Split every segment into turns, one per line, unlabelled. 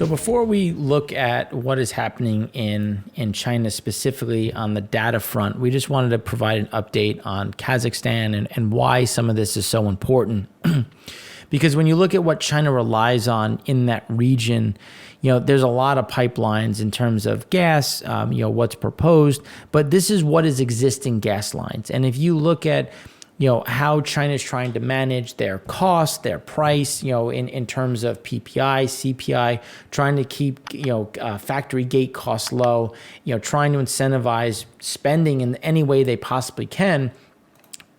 So before we look at what is happening in China specifically on the data front, we just wanted to provide an update on Kazakhstan and why some of this is so important. Because when you look at what China relies on in that region, there's a lot of pipelines in terms of gas, what's proposed, but this is what is existing gas lines. And if you look at how China is trying to manage their cost, their price, in terms of PPI, CPI, trying to keep, factory gate costs low, trying to incentivize spending in any way they possibly can.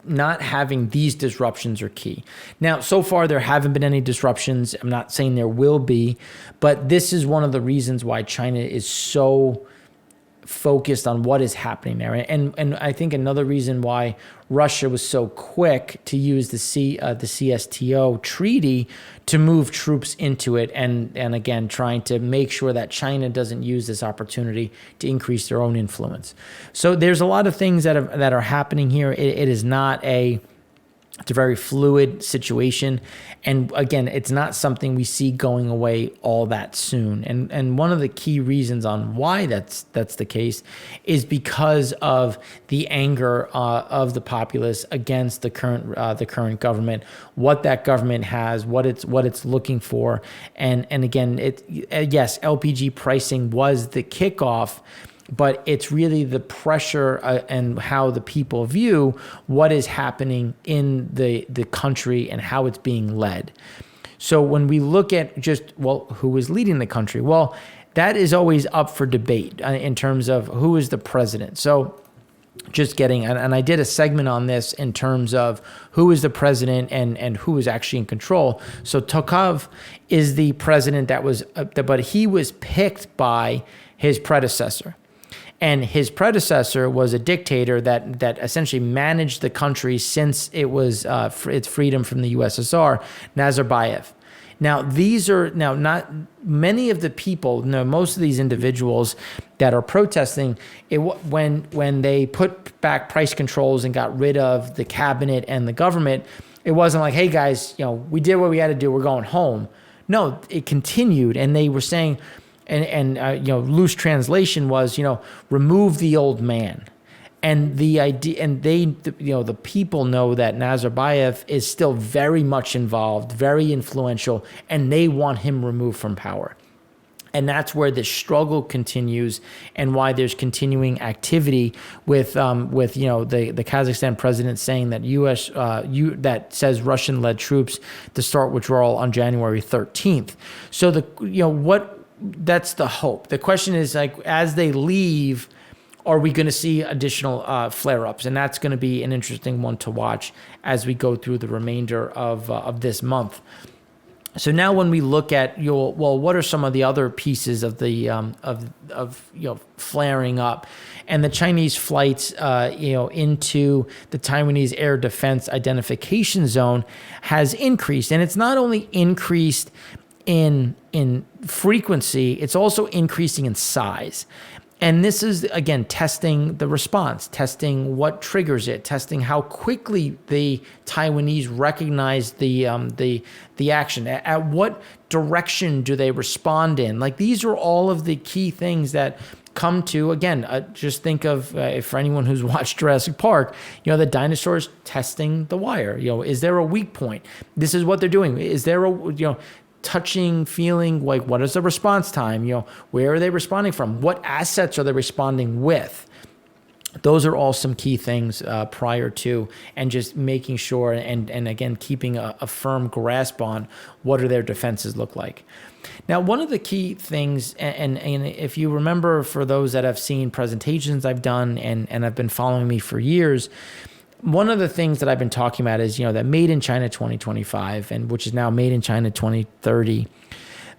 Not having these disruptions are key. Now, so far, there haven't been any disruptions. I'm not saying there will be, but this is one of the reasons why China is so focused on what is happening there. And I think another reason why Russia was so quick to use the CSTO treaty to move troops into it and again, trying to make sure that China doesn't use this opportunity to increase their own influence. So there's a lot of things that are happening here. It is not it's a very fluid situation. And again, it's not something we see going away all that soon. And one of the key reasons on why that's the case is because of the anger of the populace against the current government, what that government has, what it's looking for. And again, yes, LPG pricing was the kickoff, but it's really the pressure and how the people view what is happening in the country and how it's being led. So when we look at who is leading the country? Well, that is always up for debate in terms of who is the president. So and I did a segment on this in terms of who is the president and who is actually in control. So Tokayev is the president but he was picked by his predecessor. And his predecessor was a dictator that essentially managed the country since it was its freedom from the USSR, Nazarbayev. Now, these are not many of the people, most of these individuals that are protesting, when they put back price controls and got rid of the cabinet and the government, it wasn't like, hey guys, we did what we had to do, we're going home. No, it continued, and they were saying, and loose translation was, remove the old man. And the idea, and the people know that Nazarbayev is still very much involved, very influential, and they want him removed from power. And that's where the struggle continues, and why there's continuing activity with the Kazakhstan president saying that that says Russian-led troops to start withdrawal on January 13th. So that's the hope. The question is, as they leave, are we going to see additional flare-ups? And that's going to be an interesting one to watch as we go through the remainder of this month. So now, when we look at what are some of the other pieces of the flaring up, and the Chinese flights into the Taiwanese air defense identification zone has increased, and it's not only increased in frequency, it's also increasing in size. And this is, again, testing the response, testing what triggers it, testing how quickly the Taiwanese recognize the action. At what direction do they respond in? These are all of the key things that come to, again, just think of, for anyone who's watched Jurassic Park, the dinosaurs testing the wire. Is there a weak point? This is what they're doing. Is there touching, feeling, what is the response time? Where are they responding from? What assets are they responding with? Those are all some key things prior to, and just making sure and again, keeping a firm grasp on what do their defenses look like. Now, one of the key things, and if you remember, for those that have seen presentations I've done and have been following me for years, one of the things that I've been talking about is, that Made in China 2025, and which is now Made in China 2030.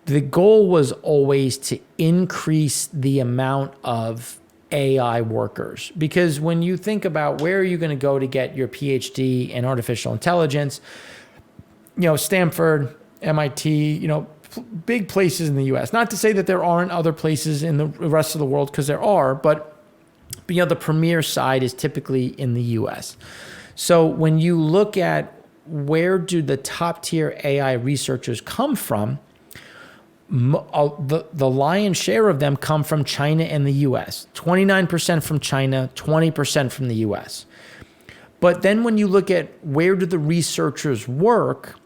The goal was always to increase the amount of AI workers, because when you think about where are you going to go to get your PhD in artificial intelligence, Stanford, MIT, big places in the US. Not to say that there aren't other places in the rest of the world, because there are, but the premier side is typically in the US. So when you look at where do the top tier AI researchers come from, the lion's share of them come from China and the US. 29% from China, 20% from the US. But then when you look at where do the researchers work,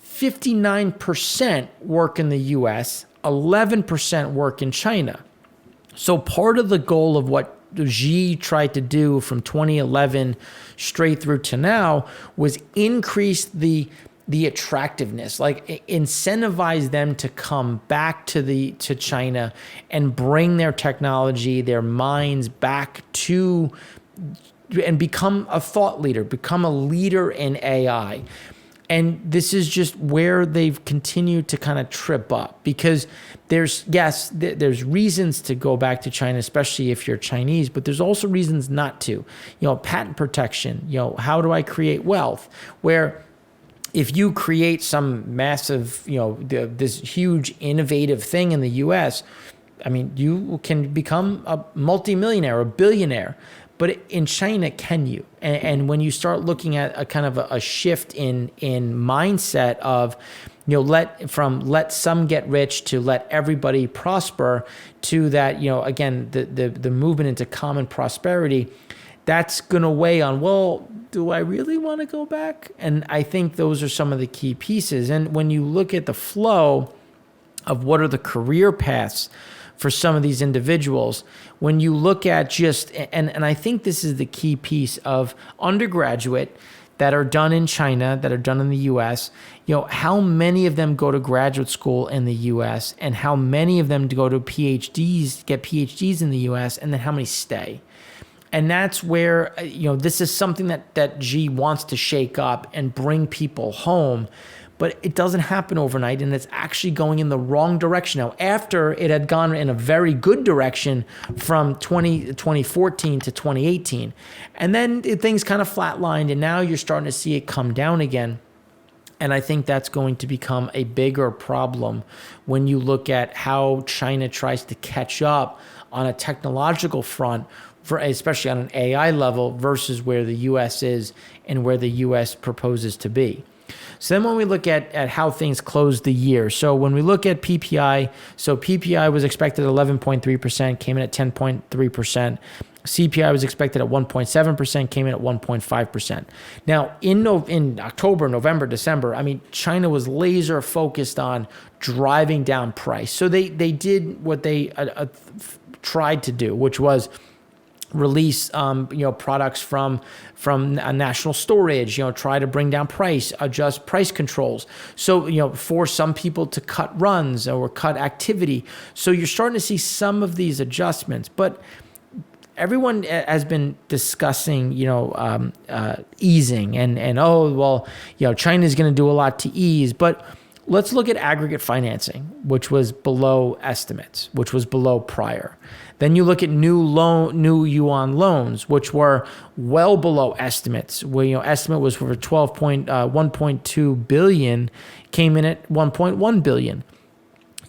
59% work in the US, 11% work in China. So part of the goal of what Xi tried to do from 2011 straight through to now was increase the attractiveness, like incentivize them to come back to China and bring their technology, their minds back to, and become a thought leader, become a leader in AI. And this is just where they've continued to kind of trip up, because there's reasons to go back to China, especially if you're Chinese, but there's also reasons not to. Patent protection, how do I create wealth? Where if you create some massive, this huge innovative thing in the US, I mean, you can become a multimillionaire, a billionaire. But in China, can you? And when you start looking at a kind of a shift in mindset of, let some get rich to let everybody prosper, to that, again, the movement into common prosperity, that's going to weigh on, well, do I really want to go back? And I think those are some of the key pieces. And when you look at the flow of what are the career paths for some of these individuals, when you look at just, and I think this is the key piece of undergraduate that are done in China, that are done in the US, how many of them go to graduate school in the US, and how many of them go to PhDs, get PhDs in the US, and then how many stay? And that's where, this is something that Xi wants to shake up and bring people home. But it doesn't happen overnight, and it's actually going in the wrong direction now, after it had gone in a very good direction from 2014 to 2018. And then things kind of flatlined, and now you're starting to see it come down again. And I think that's going to become a bigger problem when you look at how China tries to catch up on a technological front, especially on an AI level, versus where the US is and where the US proposes to be. So then when we look at how things closed the year, so when we look at PPI, so PPI was expected at 11.3%, came in at 10.3%. CPI was expected at 1.7%, came in at 1.5%. Now, in October, November, December, I mean, China was laser focused on driving down price. So they did what they tried to do, which was release products from national storage, try to bring down price, adjust price controls. So, for some people to cut runs or cut activity. So you're starting to see some of these adjustments, but everyone has been discussing, easing and China's going to do a lot to ease, but let's look at aggregate financing, which was below estimates, which was below prior. Then you look at new yuan loans, which were well below estimates. Where estimate was for 1.2 billion, came in at 1.1 billion.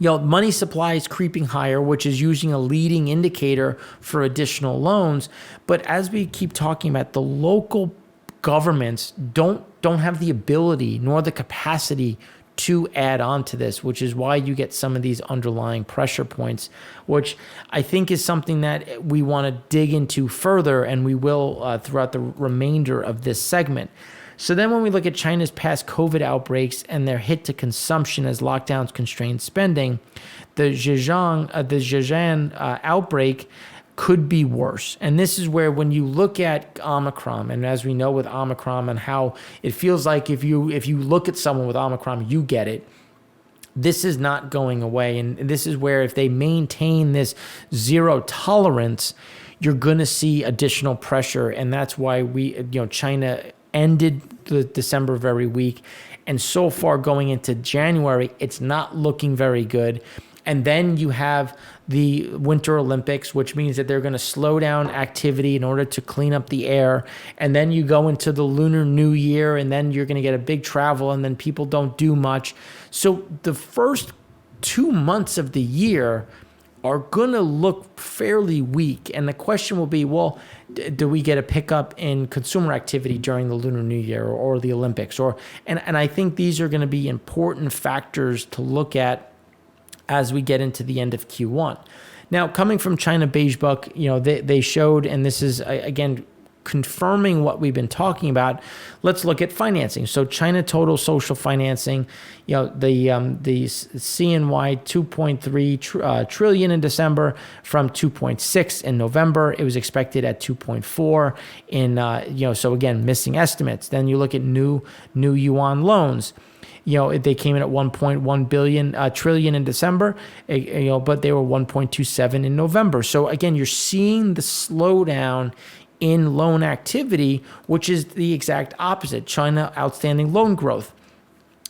Money supply is creeping higher, which is using a leading indicator for additional loans. But as we keep talking about, the local governments don't have the ability nor the capacity to add on to this, which is why you get some of these underlying pressure points, which I think is something that we want to dig into further, and we will throughout the remainder of this segment. So then when we look at China's past COVID outbreaks and their hit to consumption as lockdowns constrained spending, the Zhejiang outbreak could be worse. And this is where, when you look at Omicron, and as we know with Omicron and how it feels like if you look at someone with Omicron, you get it. This is not going away. And this is where, if they maintain this zero tolerance, you're going to see additional pressure. And that's why China ended the December very weak. And so far going into January, it's not looking very good. And then you have the Winter Olympics, which means that they're going to slow down activity in order to clean up the air. And then you go into the Lunar New Year, and then you're going to get a big travel, and then people don't do much. So the first 2 months of the year are going to look fairly weak. And the question will be, well, do we get a pickup in consumer activity during the Lunar New Year or the Olympics? And I think these are going to be important factors to look at as we get into the end of Q1. Now, coming from China Beige Book, they showed, and this is, again, confirming what we've been talking about. Let's look at financing. So China total social financing, the CNY 2.3 trillion in December from 2.6 in November. It was expected at 2.4 in, so again, missing estimates. Then you look at new yuan loans. They came in at 1.1 trillion in December, but they were 1.27 in November. So again, you're seeing the slowdown in loan activity, which is the exact opposite. China outstanding loan growth.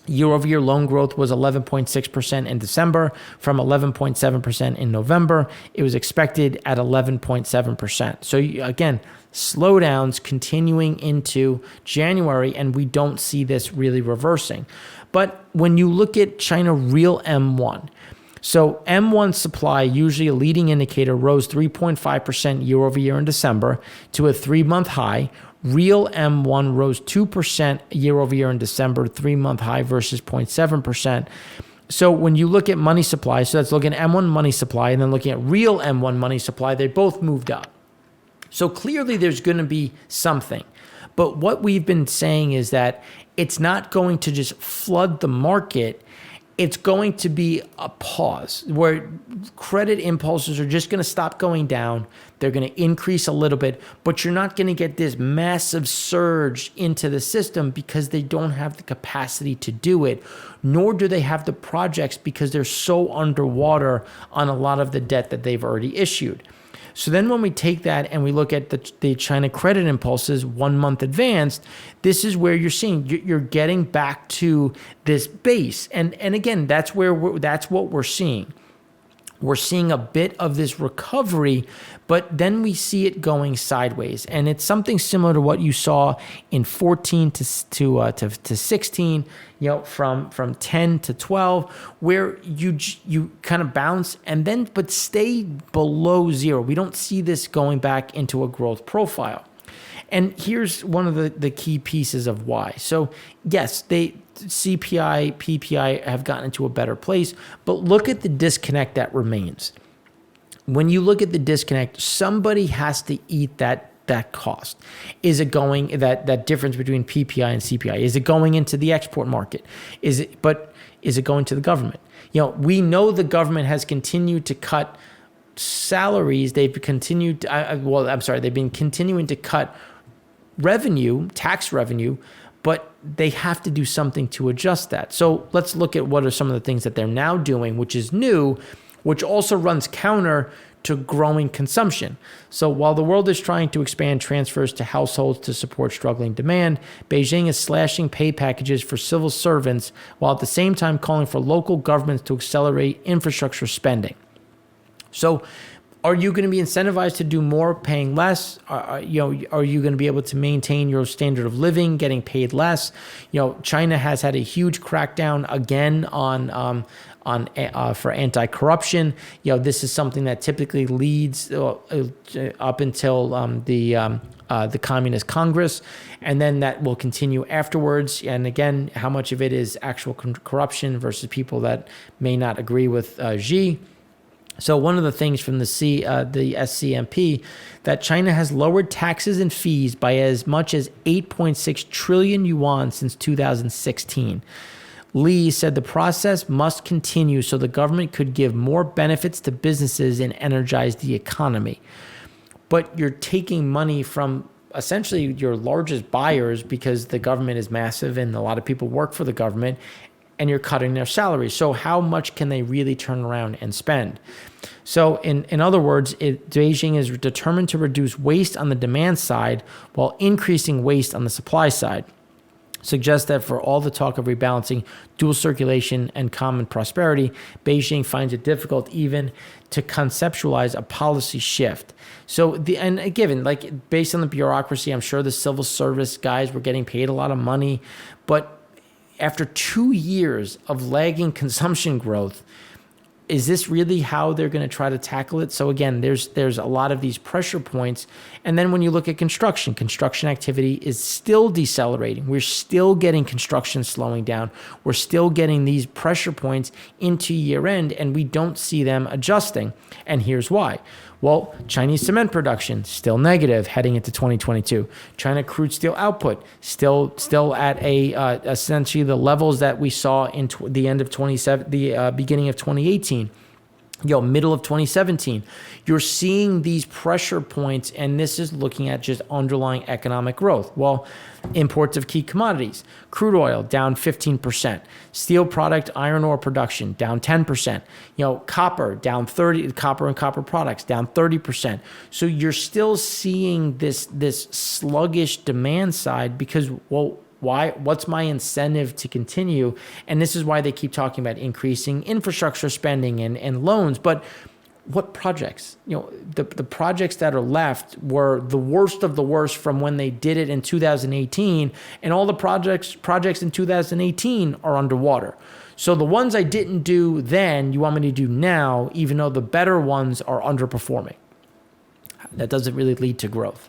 Year-over-year loan growth was 11.6% in December from 11.7% in November. It was expected at 11.7%. So again, slowdowns continuing into January, and we don't see this really reversing. But when you look at China real M1, so M1 supply, usually a leading indicator, rose 3.5% year over year in December to a 3-month high. Real M1 rose 2% year over year in December, 3-month high versus 0.7%. So when you look at money supply, so that's looking at M1 money supply and then looking at real M1 money supply, they both moved up. So clearly there's going to be something. But what we've been saying is that it's not going to just flood the market. It's going to be a pause where credit impulses are just going to stop going down. They're going to increase a little bit, but you're not going to get this massive surge into the system because they don't have the capacity to do it, nor do they have the projects because they're so underwater on a lot of the debt that they've already issued. So then when we take that and we look at the China credit impulses 1 month advanced, this is where you're seeing you're getting back to this base. And again, that's what we're seeing. We're seeing a bit of this recovery, but then we see it going sideways. And it's something similar to what you saw in 14 to 16, from 10 to 12, where you kind of bounce and then but stay below zero. We don't see this going back into a growth profile. And here's one of the key pieces of why. So yes, CPI, PPI have gotten into a better place, but look at the disconnect that remains. When you look at the disconnect, somebody has to eat that cost. Is it going, that difference between PPI and CPI, is it going into the export market? Is it going to the government? We know the government has continued to cut salaries. They've been continuing to cut revenue, tax revenue, but they have to do something to adjust that. So let's look at what are some of the things that they're now doing, which is new, which also runs counter to growing consumption. So while the world is trying to expand transfers to households to support struggling demand, Beijing is slashing pay packages for civil servants while at the same time calling for local governments to accelerate infrastructure spending. So are you going to be incentivized to do more, paying less? Are you going to be able to maintain your standard of living, getting paid less? China has had a huge crackdown again for anti-corruption. This is something that typically leads up until the Communist Congress, and then that will continue afterwards. And again, how much of it is actual corruption versus people that may not agree with Xi? So one of the things from the SCMP, that China has lowered taxes and fees by as much as 8.6 trillion yuan since 2016. Li said the process must continue so the government could give more benefits to businesses and energize the economy. But you're taking money from essentially your largest buyers because the government is massive and a lot of people work for the government, and you're cutting their salaries. So how much can they really turn around and spend? So in other words, Beijing is determined to reduce waste on the demand side while increasing waste on the supply side. Suggests that for all the talk of rebalancing, dual circulation, and common prosperity, Beijing finds it difficult even to conceptualize a policy shift. So given, based on the bureaucracy, I'm sure the civil service guys were getting paid a lot of money, but after 2 years of lagging consumption growth, Is this really how they're going to try to tackle it? So again, there's a lot of these pressure points. And then when you look at construction activity is still decelerating. We're still getting construction slowing down. We're still getting these pressure points into year end, and we don't see them adjusting. And here's why. Well, Chinese cement production still negative heading into 2022. China crude steel output still at essentially the levels that we saw in the end of beginning of 2018. Middle of 2017, you're seeing these pressure points, and this is looking at just underlying economic growth. Well, imports of key commodities, crude oil down 15%, steel product, iron ore production down 10%, copper down 30%, copper and copper products down 30%. So you're still seeing this sluggish demand side because, well, why? What's my incentive to continue? And this is why they keep talking about increasing infrastructure spending and loans. But what projects? The projects that are left were the worst of the worst from when they did it in 2018. And all the projects in 2018 are underwater. So the ones I didn't do then, you want me to do now, even though the better ones are underperforming. That doesn't really lead to growth.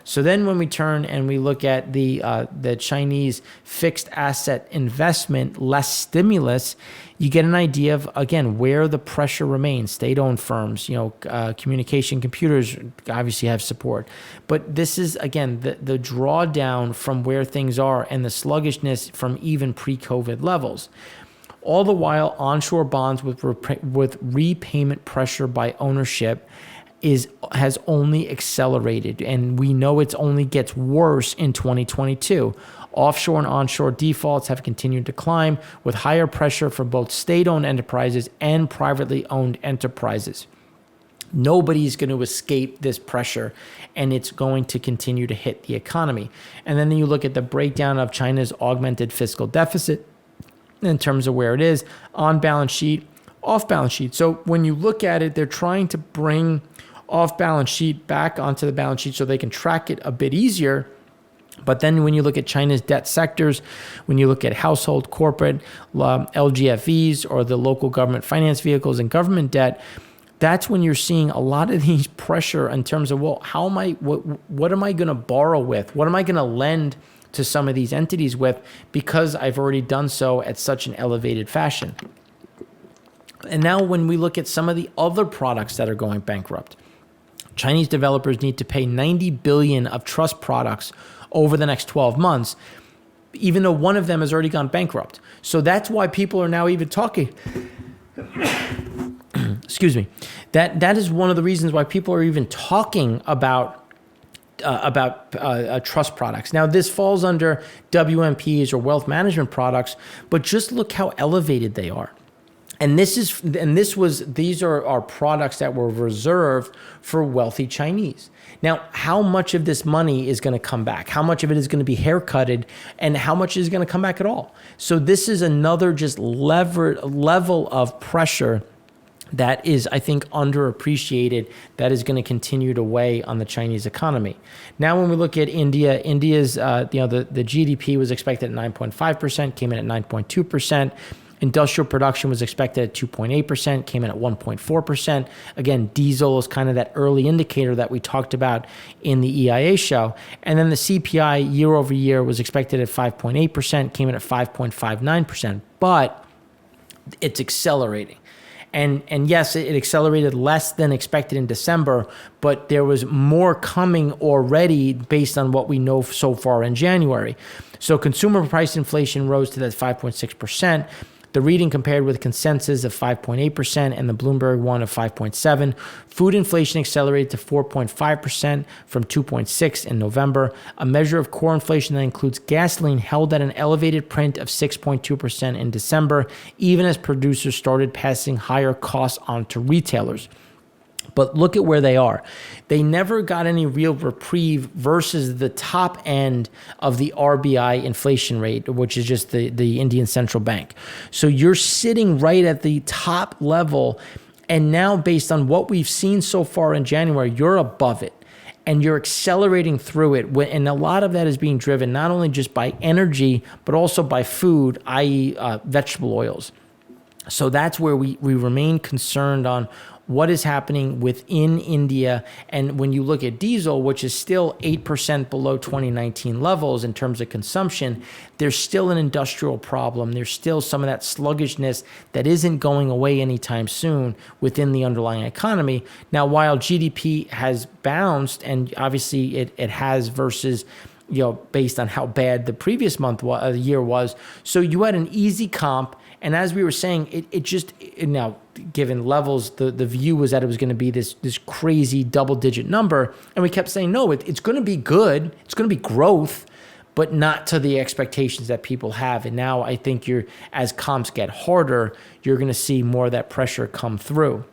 So then when we turn and we look at the Chinese fixed asset investment, less stimulus, you get an idea of, again, where the pressure remains. State-owned firms, communication computers obviously have support. But this is, again, the drawdown from where things are and the sluggishness from even pre-COVID levels. All the while, onshore bonds with repayment pressure by ownership has only accelerated, and we know it only gets worse in 2022. Offshore and onshore defaults have continued to climb, with higher pressure for both state-owned enterprises and privately owned enterprises. Nobody's going to escape this pressure, and it's going to continue to hit the economy. And then you look at the breakdown of China's augmented fiscal deficit in terms of where it is, on balance sheet, off balance sheet. So when you look at it, they're trying to bring off balance sheet back onto the balance sheet so they can track it a bit easier. But then when you look at China's debt sectors, when you look at household, corporate, LGFVs, or the local government finance vehicles and government debt, that's when you're seeing a lot of these pressure in terms of, well, what am I going to borrow with? What am I going to lend to some of these entities with, because I've already done so at such an elevated fashion? And now when we look at some of the other products that are going bankrupt, Chinese developers need to pay $90 billion of trust products over the next 12 months, even though one of them has already gone bankrupt. So that's why people are now even talking. Excuse me. That is one of the reasons why people are even talking about trust products. Now, this falls under WMPs or wealth management products, but just look how elevated they are. And these are products that were reserved for wealthy Chinese. Now, how much of this money is going to come back? How much of it is going to be haircutted, and how much is going to come back at all? So this is another just level of pressure that is, I think, underappreciated, that is going to continue to weigh on the Chinese economy. Now, when we look at India's the GDP was expected at 9.5%, came in at 9.2%. Industrial production was expected at 2.8%, came in at 1.4%. Again, diesel is kind of that early indicator that we talked about in the EIA show. And then the CPI year over year was expected at 5.8%, came in at 5.59%. But it's accelerating. And yes, it accelerated less than expected in December, but there was more coming already based on what we know so far in January. So consumer price inflation rose to that 5.6%. The reading compared with consensus of 5.8% and the Bloomberg one of 5.7%. Food inflation accelerated to 4.5% from 2.6% in November. A measure of core inflation that includes gasoline held at an elevated print of 6.2% in December, even as producers started passing higher costs on to retailers. But look at where they are. They never got any real reprieve versus the top end of the RBI inflation rate, which is just the Indian central bank. So you're sitting right at the top level. And now, based on what we've seen so far in January, you're above it. And you're accelerating through it. And a lot of that is being driven not only just by energy, but also by food, i.e. Vegetable oils. So that's where we remain concerned on what is happening within India. And when you look at diesel, which is still 8% below 2019 levels in terms of consumption, there's still an industrial problem. There's still some of that sluggishness that isn't going away anytime soon within the underlying economy. Now, while GDP has bounced, and obviously it has versus based on how bad the previous year was. So you had an easy comp. And as we were saying, now, given levels, the view was that it was going to be this crazy double-digit number. And we kept saying, no, it's going to be good. It's going to be growth, but not to the expectations that people have. And now I think as comps get harder, you're going to see more of that pressure come through.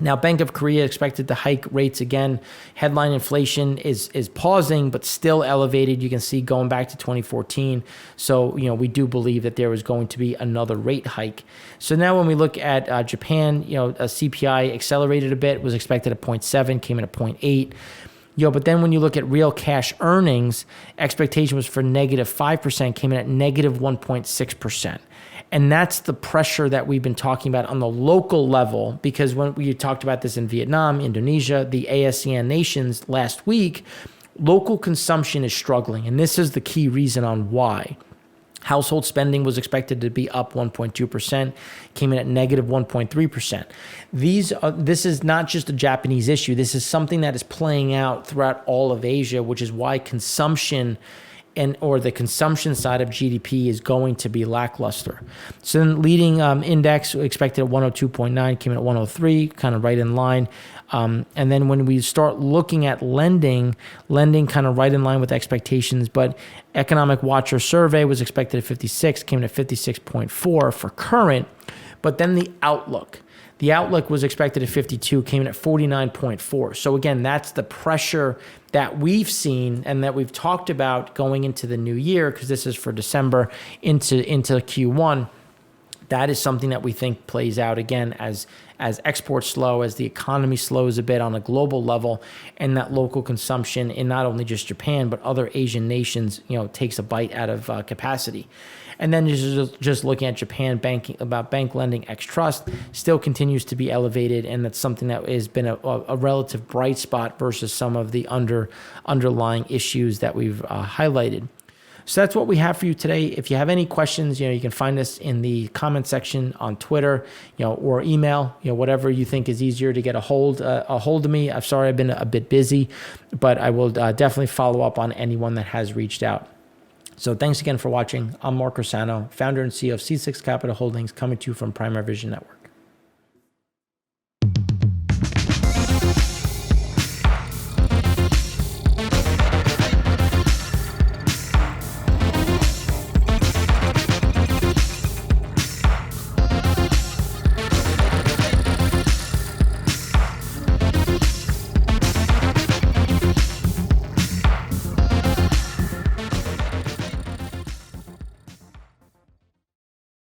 Now, Bank of Korea expected to hike rates again. Headline inflation is pausing, but still elevated. You can see going back to 2014. So, we do believe that there was going to be another rate hike. So now when we look at Japan, a CPI accelerated a bit, was expected at 0.7, came in at 0.8. But then when you look at real cash earnings, expectation was for -5%, came in at -1.6%. And that's the pressure that we've been talking about on the local level, because when we talked about this in Vietnam, Indonesia, the ASEAN nations last week, local consumption is struggling. And this is the key reason on why. Household spending was expected to be up 1.2%, came in at -1.3%. This is not just a Japanese issue. This is something that is playing out throughout all of Asia, which is why consumption or the consumption side of GDP is going to be lackluster. So then leading index expected at 102.9, came in at 103, kind of right in line. And then when we start looking at lending kind of right in line with expectations, but Economic Watcher survey was expected at 56, came in at 56.4 for current. But then the outlook was expected at 52, came in at 49.4. So again, that's the pressure that we've seen and that we've talked about going into the new year, because this is for December into Q1. That is something that we think plays out again as exports slow, as the economy slows a bit on a global level, and that local consumption in not only just Japan but other Asian nations, takes a bite out of capacity. And then just looking at Japan bank lending ex trust still continues to be elevated, and that's something that has been a relative bright spot versus some of the underlying issues that we've highlighted. So that's what we have for you today. If you have any questions, you can find us in the comment section on Twitter, or email, whatever you think is easier to get a hold of me. I'm sorry, I've been a bit busy, but I will definitely follow up on anyone that has reached out. So thanks again for watching. I'm Mark Rossano, founder and CEO of C6 Capital Holdings, coming to you from Primary Vision Network.